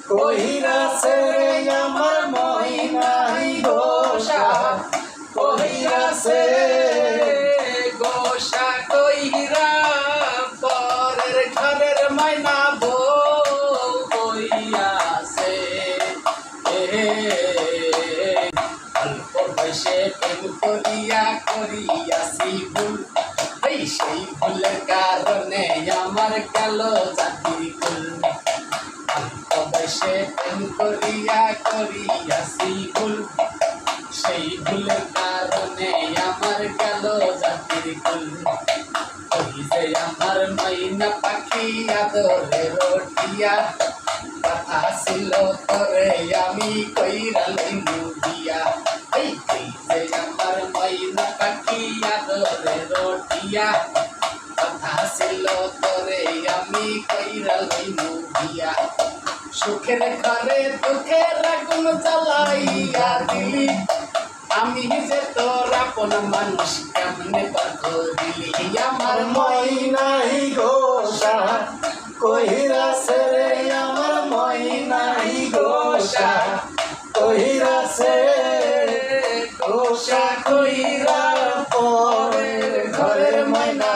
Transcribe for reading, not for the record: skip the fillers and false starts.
কহিরাছে আমার ময়নাই গোসা কহিরাছে গোসা কইরা পরের ঘরের মাইনা বউ হইয়াছে অল্প বয়সে প্রেম করিয়াছি ভুল সেই ভুলের কারণে আমার গেল জাতির কুল অল্প বয়সে প্রেম করিয়াছি ভুল সেই ভুলের কারণে আমার গেল জাতির কুল ওই যে আমার মাইনা পাখি আদরে রটিয়া কথা ছিল তোরে আমি কইরা লইনু দিয়া এই যে আমার মাইনা পাখি আদরে রটিয়া কথা ছিল তোরে আমি কইরা লইনু দিয়া সুখের ঘরে দুঃখের আগুন জ্বালাইয়া দিলি আমি যে তোর আপন মানুষ কেমনে পাগলি আমার ময়নাই গোসা কহিরাছে আমার ময়নাই গোসা কহিরাছে গোসা কইরা পরের ঘরের ময়না